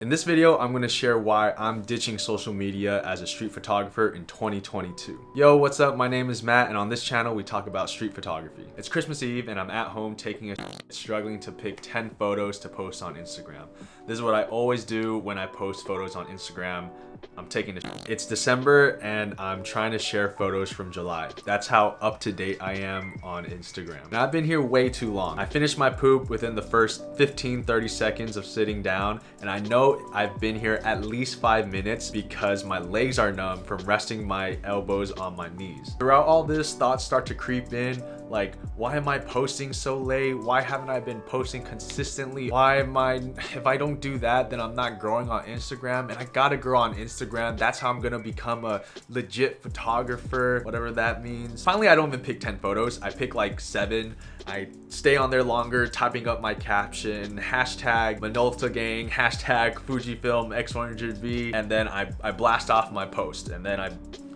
In this video, I'm going to share why I'm ditching social media as a street photographer in 2022. Yo, what's up? My name is Matt, and on this channel, we talk about street photography. It's Christmas Eve, and I'm at home taking a struggling to pick 10 photos to post on Instagram. This is what I always do when I post photos on Instagram. I'm taking a It's December, and I'm trying to share photos from July. That's how up to date I am on Instagram. And I've been here way too long. I finished my poop within the first 15-30 seconds of sitting down, and I know I've been here at least 5 minutes because my legs are numb from resting my elbows on my knees. Throughout all this, thoughts start to creep in, like, why am I posting so late? Why haven't I been posting consistently? If I don't do that, then I'm not growing on Instagram, and I gotta grow on Instagram. That's how I'm gonna become a legit photographer, whatever that means. Finally, I don't even pick 10 photos. I pick like 7. I stay on there longer, typing up my caption, hashtag Minolta Gang, hashtag Fujifilm X100V, and then I blast off my post, and then I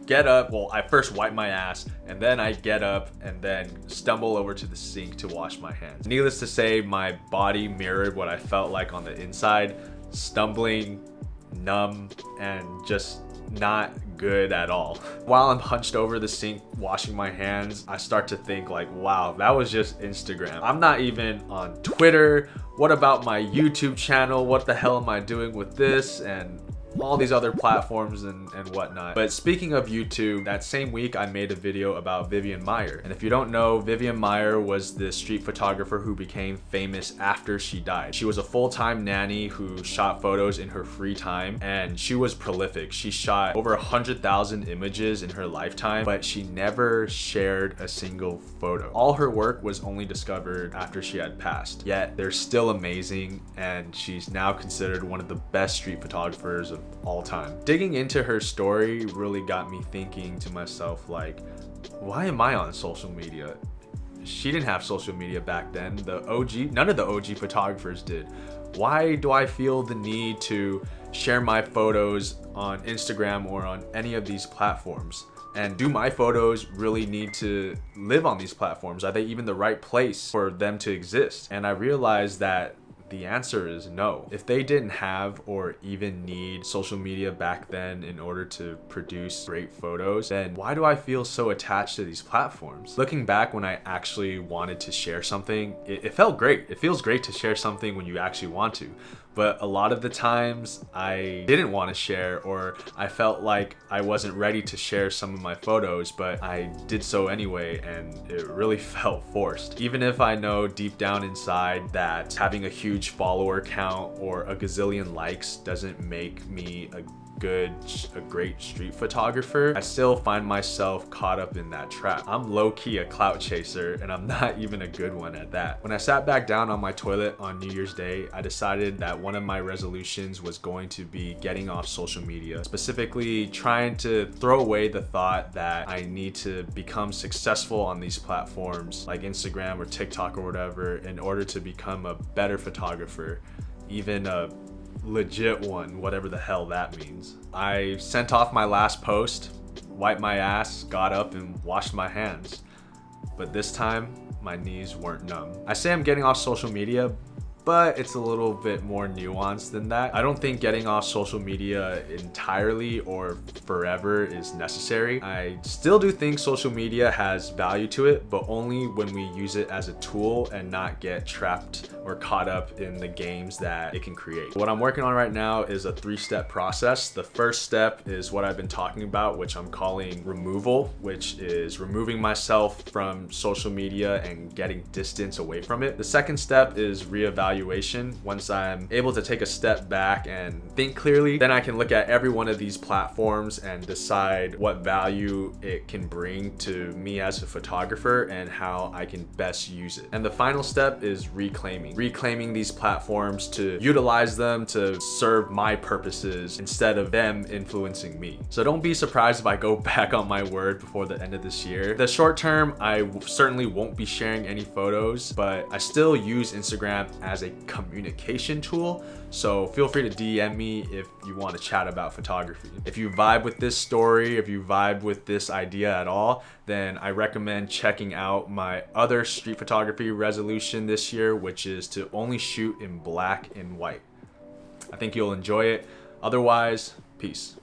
get up. Well, I first wipe my ass, and then I get up and then stumble over to the sink to wash my hands. Needless to say, my body mirrored what I felt like on the inside, stumbling, numb, and just not good at all. While I'm hunched over the sink washing my hands, I start to think like, wow, that was just Instagram. I'm not even on Twitter. What about my YouTube channel? What the hell am I doing with this? And all these other platforms and whatnot. But speaking of YouTube, that same week I made a video about Vivian Maier. And if you don't know, Vivian Maier was the street photographer who became famous after she died. She was a full-time nanny who shot photos in her free time, and she was prolific. She shot over 100,000 images in her lifetime, but she never shared a single photo. All her work was only discovered after she had passed. Yet they're still amazing, and she's now considered one of the best street photographers of all time. Digging into her story really got me thinking to myself, like, why am I on social media? She didn't have social media back then. None of the OG photographers did. Why do I feel the need to share my photos on Instagram or on any of these platforms? And do my photos really need to live on these platforms? Are they even the right place for them to exist? And I realized that the answer is no. If they didn't have or even need social media back then in order to produce great photos, then why do I feel so attached to these platforms? Looking back, when I actually wanted to share something, it felt great. It feels great to share something when you actually want to. But a lot of the times I didn't want to share, or I felt like I wasn't ready to share some of my photos, but I did so anyway, and it really felt forced. Even if I know deep down inside that having a huge follower count or a gazillion likes doesn't make me a great street photographer, I still find myself caught up in that trap. I'm low-key a clout chaser, and I'm not even a good one at that. When I sat back down on my toilet on New Year's Day, I decided that one of my resolutions was going to be getting off social media, specifically trying to throw away the thought that I need to become successful on these platforms like Instagram or TikTok or whatever in order to become a better photographer, even a legit one, whatever the hell that means. I sent off my last post, wiped my ass, got up and washed my hands. But this time, my knees weren't numb. I say I'm getting off social media, but it's a little bit more nuanced than that. I don't think getting off social media entirely or forever is necessary. I still do think social media has value to it, but only when we use it as a tool and not get trapped or caught up in the games that it can create. What I'm working on right now is a 3-step process. The first step is what I've been talking about, which I'm calling removal, which is removing myself from social media and getting distance away from it. The second step is reevaluation. Once I'm able to take a step back and think clearly, then I can look at every one of these platforms and decide what value it can bring to me as a photographer and how I can best use it. And the final step is reclaiming these platforms to utilize them to serve my purposes instead of them influencing me. So don't be surprised if I go back on my word before the end of this year. The short term, I certainly won't be sharing any photos, but I still use Instagram as a communication tool, so feel free to DM me if you want to chat about photography. If you vibe with this story, if you vibe with this idea at all, then I recommend checking out my other street photography resolution this year, which is to only shoot in black and white. I think you'll enjoy it. Otherwise, peace.